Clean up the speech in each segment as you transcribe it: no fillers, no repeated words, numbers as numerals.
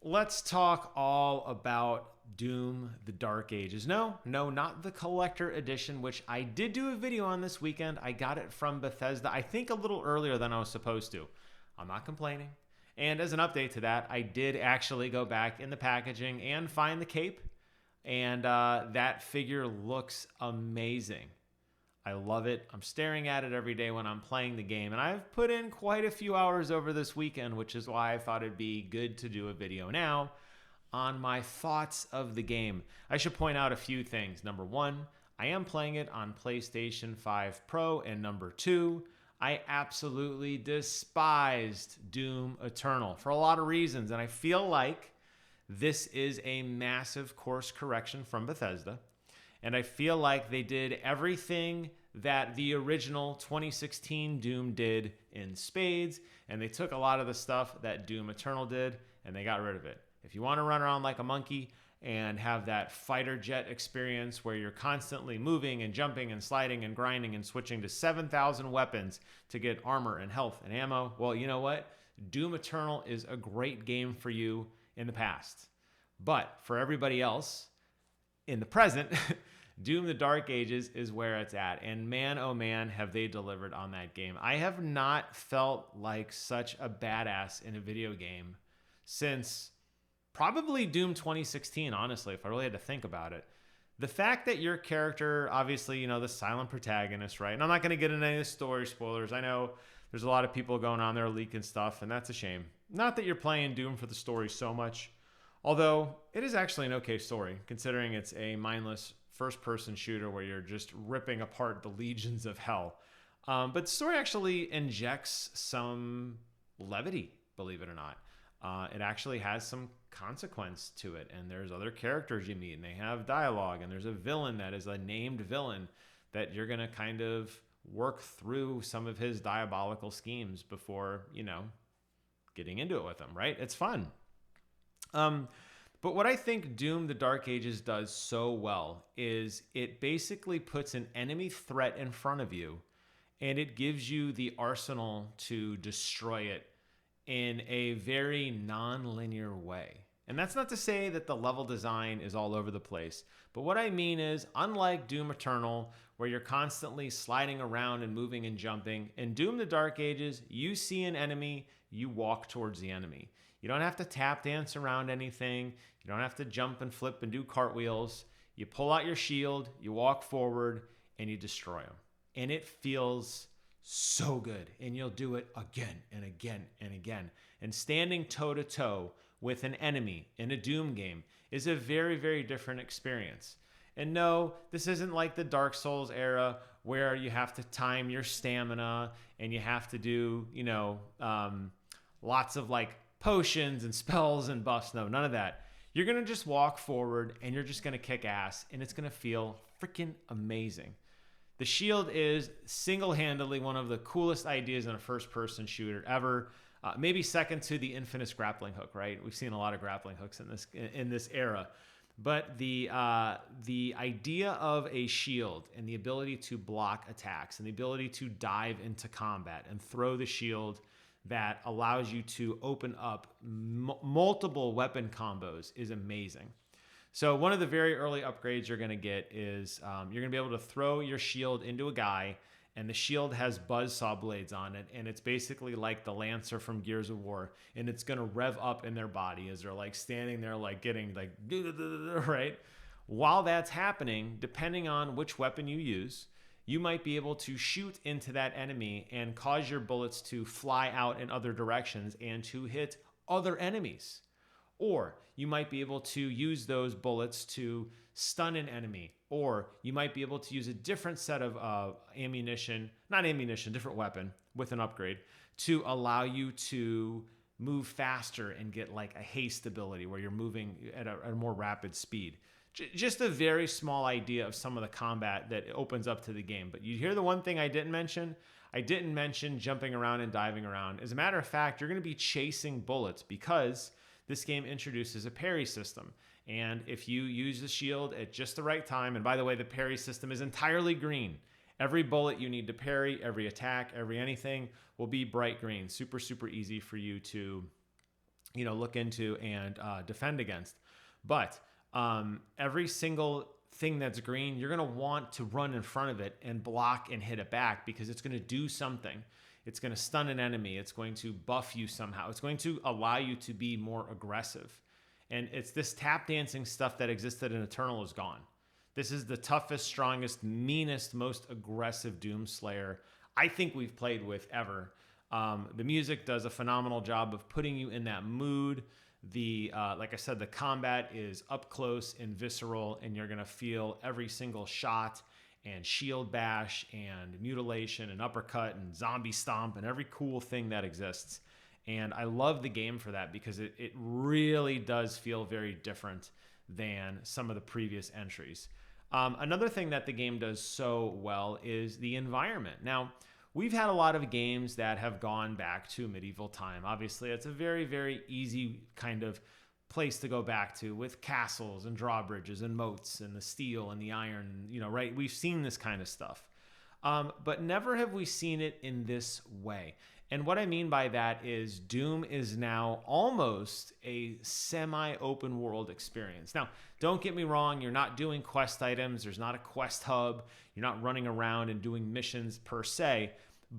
Let's talk all about Doom the Dark Ages. No, not the collector edition, which I did do a video on this weekend. I got it from Bethesda, I think a little earlier than I was supposed to. I'm not complaining. And as an update to that, I did actually go back in the packaging and find the cape. And that figure looks amazing. I love it. I'm staring at it every day when I'm playing the game. And I've put in quite a few hours over this weekend, which is why I thought it'd be good to do a video now on my thoughts of the game. I should point out a few things. Number one, I am playing it on PlayStation 5 Pro. And number two, I absolutely despised Doom Eternal for a lot of reasons. And I feel like this is a massive course correction from Bethesda. And I feel like they did everything that the original 2016 Doom did in spades, and they took a lot of the stuff that Doom Eternal did, and they got rid of it. If you want to run around like a monkey and have that fighter jet experience where you're constantly moving and jumping and sliding and grinding and switching to 7,000 weapons to get armor and health and ammo, well, you know what? Doom Eternal is a great game for you in the past. But for everybody else, in the present, Doom the Dark Ages is where it's at. And man, oh man, have they delivered on that game. I have not felt like such a badass in a video game since probably Doom 2016, honestly, if I really had to think about it. The fact that your character, obviously, you know, the silent protagonist, right? And I'm not going to get into any of the story spoilers. I know there's a lot of people going on there leaking stuff, and that's a shame. Not that you're playing Doom for the story so much, although it is actually an okay story, considering it's a mindless first-person shooter where you're just ripping apart the legions of hell. But the story actually injects some levity, believe it or not. It actually has some consequence to it, and there's other characters you meet, and they have dialogue, and there's a villain that is a named villain that you're going to kind of work through some of his diabolical schemes before, you know, getting into it with him, right? It's fun. But what I think Doom the Dark Ages does so well is it basically puts an enemy threat in front of you, and it gives you the arsenal to destroy it in a very non-linear way. And that's not to say that the level design is all over the place. But what I mean is, unlike Doom Eternal, where you're constantly sliding around and moving and jumping, in Doom the Dark Ages, you see an enemy, you walk towards the enemy. You don't have to tap dance around anything. You don't have to jump and flip and do cartwheels. You pull out your shield, you walk forward, and you destroy them. And it feels so good. And you'll do it again and again and again. And standing toe-to-toe with an enemy in a Doom game is a very, very different experience. And no, this isn't like the Dark Souls era where you have to time your stamina and you have to do, you know, lots of like potions and spells and buffs. No, none of that. You're going to just walk forward and you're just going to kick ass, and it's going to feel freaking amazing. The shield is single-handedly one of the coolest ideas in a first-person shooter ever. Maybe second to the infamous grappling hook, right? We've seen a lot of grappling hooks in this era. But the idea of a shield and the ability to block attacks and the ability to dive into combat and throw the shield that allows you to open up multiple weapon combos is amazing. So one of the very early upgrades you're going to get is you're going to be able to throw your shield into a guy, and the shield has buzzsaw blades on it, and it's basically like the Lancer from Gears of War, and it's going to rev up in their body as they're like standing there like getting like, right? While that's happening, depending on which weapon you use, you might be able to shoot into that enemy and cause your bullets to fly out in other directions and to hit other enemies. Or you might be able to use those bullets to stun an enemy. Or you might be able to use a different set of different weapon with an upgrade to allow you to move faster and get like a haste ability where you're moving at a more rapid speed. Just a very small idea of some of the combat that opens up to the game. But you hear the one thing I didn't mention? I didn't mention jumping around and diving around. As a matter of fact, you're going to be chasing bullets because this game introduces a parry system. And if you use the shield at just the right time, and by the way, the parry system is entirely green. Every bullet you need to parry, every attack, every anything will be bright green. Super, super easy for you to look into and defend against. But every single thing that's green, you're going to want to run in front of it and block and hit it back, because it's going to do something. It's going to stun an enemy. It's going to buff you somehow. It's going to allow you to be more aggressive. And it's this tap dancing stuff that existed in Eternal is gone. This is the toughest, strongest, meanest, most aggressive Doom Slayer I think we've played with ever. The music does a phenomenal job of putting you in that mood. Like I said, the combat is up close and visceral, and you're going to feel every single shot and shield bash and mutilation and uppercut and zombie stomp and every cool thing that exists. And I love the game for that, because it really does feel very different than some of the previous entries. Another thing that the game does so well is the environment. Now, we've had a lot of games that have gone back to medieval time. Obviously, it's a very, very easy kind of place to go back to, with castles and drawbridges and moats and the steel and the iron, right? We've seen this kind of stuff. But never have we seen it in this way. And what I mean by that is Doom is now almost a semi-open world experience. Now, don't get me wrong, you're not doing quest items. There's not a quest hub. You're not running around and doing missions per se.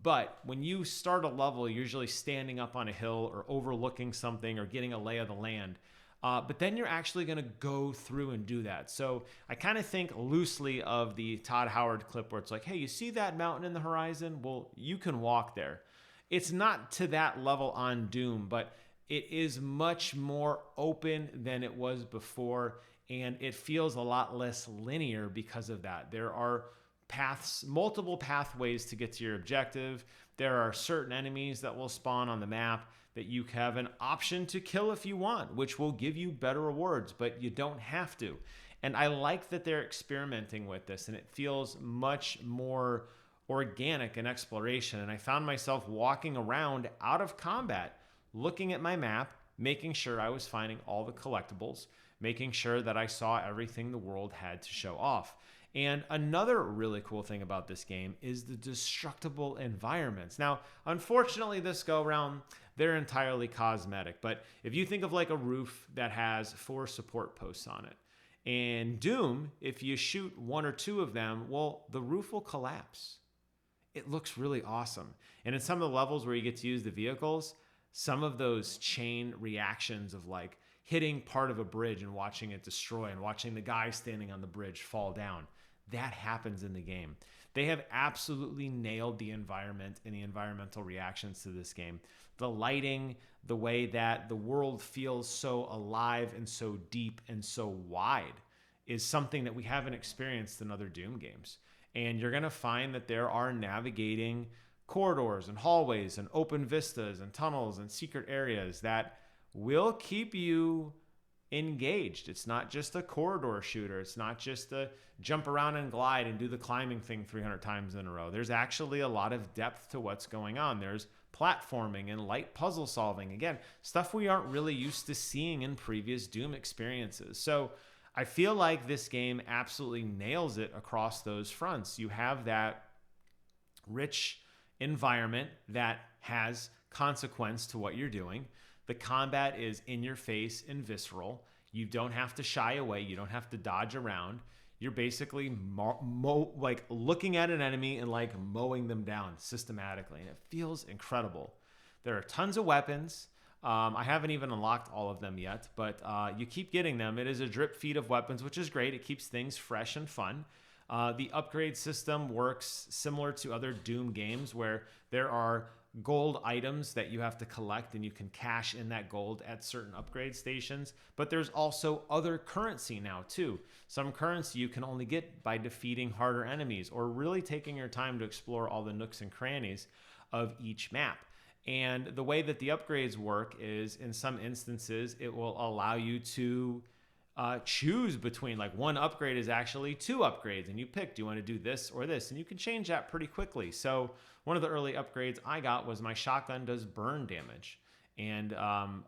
But when you start a level, you're usually standing up on a hill or overlooking something or getting a lay of the land. But then you're actually going to go through and do that. So I kind of think loosely of the Todd Howard clip where it's like, hey, you see that mountain in the horizon? Well, you can walk there. It's not to that level on Doom, but it is much more open than it was before, and it feels a lot less linear because of that. There are paths, multiple pathways to get to your objective. There are certain enemies that will spawn on the map that you have an option to kill if you want, which will give you better rewards, but you don't have to. And I like that they're experimenting with this, and it feels much more organic in exploration. And I found myself walking around out of combat, looking at my map, making sure I was finding all the collectibles, making sure that I saw everything the world had to show off. And another really cool thing about this game is the destructible environments. Now, unfortunately, this go around, they're entirely cosmetic. But if you think of like a roof that has 4 support posts on it, and Doom, if you shoot 1 or 2 of them, well, the roof will collapse. It looks really awesome. And in some of the levels where you get to use the vehicles, some of those chain reactions of like hitting part of a bridge and watching it destroy and watching the guy standing on the bridge fall down, that happens in the game. They have absolutely nailed the environment and the environmental reactions to this game. The lighting, the way that the world feels so alive and so deep and so wide is something that we haven't experienced in other Doom games. And you're going to find that there are navigating corridors and hallways and open vistas and tunnels and secret areas that will keep you engaged. It's not just a corridor shooter. It's not just a jump around and glide and do the climbing thing 300 times in a row. There's actually a lot of depth to what's going on. There's platforming and light puzzle solving. Again, stuff we aren't really used to seeing in previous Doom experiences. So I feel like this game absolutely nails it across those fronts. You have that rich environment that has consequence to what you're doing. The combat is in your face and visceral. You don't have to shy away. You don't have to dodge around. You're basically like looking at an enemy and like mowing them down systematically. And it feels incredible. There are tons of weapons. I haven't even unlocked all of them yet, but you keep getting them. It is a drip feed of weapons, which is great. It keeps things fresh and fun. The upgrade system works similar to other Doom games where there are gold items that you have to collect and you can cash in that gold at certain upgrade stations. But there's also other currency now too. Some currency you can only get by defeating harder enemies or really taking your time to explore all the nooks and crannies of each map. And the way that the upgrades work is in some instances, it will allow you to choose between like one upgrade is actually 2 upgrades and you pick, do you want to do this or this? And you can change that pretty quickly. So one of the early upgrades I got was my shotgun does burn damage. And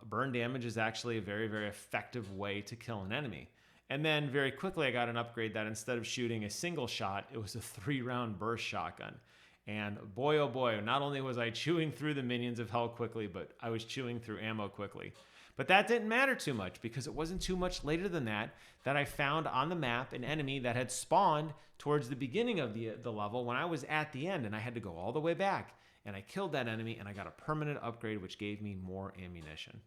burn damage is actually a very, very effective way to kill an enemy. And then very quickly I got an upgrade that instead of shooting a single shot, it was a 3-round burst shotgun. And boy, oh boy, not only was I chewing through the minions of hell quickly, but I was chewing through ammo quickly. But that didn't matter too much because it wasn't too much later than that I found on the map an enemy that had spawned towards the beginning of the level when I was at the end, and I had to go all the way back. And I killed that enemy, and I got a permanent upgrade, which gave me more ammunition.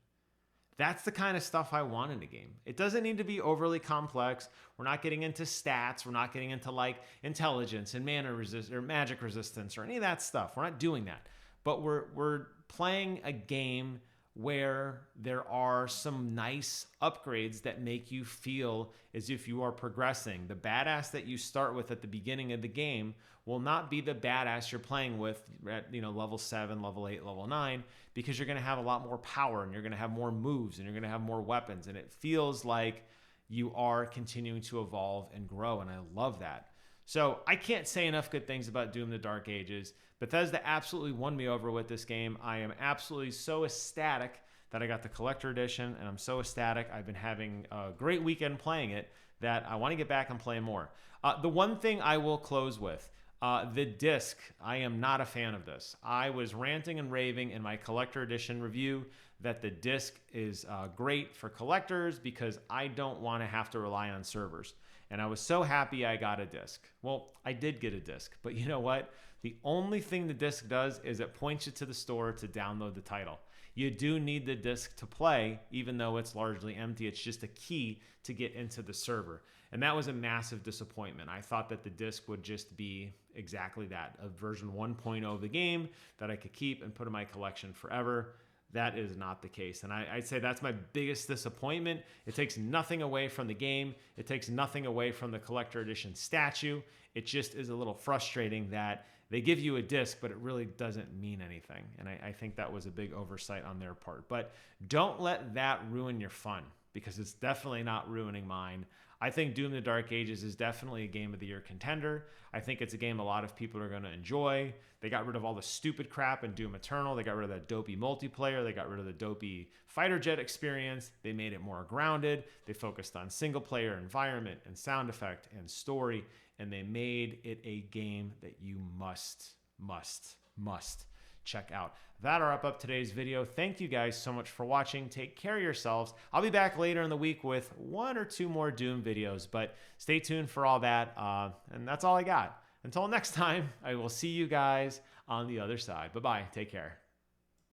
That's the kind of stuff I want in a game. It doesn't need to be overly complex. We're not getting into stats. We're not getting into like intelligence and mana resist or magic resistance or any of that stuff. We're not doing that. But we're playing a game where there are some nice upgrades that make you feel as if you are progressing. The badass that you start with at the beginning of the game will not be the badass you're playing with at level 7, level 8, level 9, because you're going to have a lot more power and you're going to have more moves and you're going to have more weapons, and it feels like you are continuing to evolve and grow, and I love that. So I can't say enough good things about Doom: The Dark Ages. Bethesda absolutely won me over with this game. I am absolutely so ecstatic that I got the collector edition, and I'm so ecstatic. I've been having a great weekend playing it that I want to get back and play more. The one thing I will close with, the disc, I am not a fan of this. I was ranting and raving in my collector edition review that the disc is great for collectors because I don't want to have to rely on servers. And I was so happy I got a disc. Well, I did get a disc, but you know what? The only thing the disc does is it points you to the store to download the title. You do need the disc to play, even though it's largely empty. It's just a key to get into the server. And that was a massive disappointment. I thought that the disc would just be exactly that, a version 1.0 of the game that I could keep and put in my collection forever. That is not the case. And I'd say that's my biggest disappointment. It takes nothing away from the game. It takes nothing away from the collector edition statue. It just is a little frustrating that they give you a disc, but it really doesn't mean anything. And I think that was a big oversight on their part. But don't let that ruin your fun, because it's definitely not ruining mine. I think Doom: The Dark Ages is definitely a Game of the Year contender. I think it's a game a lot of people are going to enjoy. They got rid of all the stupid crap in Doom Eternal. They got rid of that dopey multiplayer. They got rid of the dopey fighter jet experience. They made it more grounded. They focused on single player environment and sound effect and story. And they made it a game that you must check out. That'll wrap up today's video. Thank you guys so much for watching. Take care of yourselves. I'll be back later in the week with 1 or 2 more Doom videos, but stay tuned for all that. And that's all I got. Until next time, I will see you guys on the other side. Bye-bye. Take care.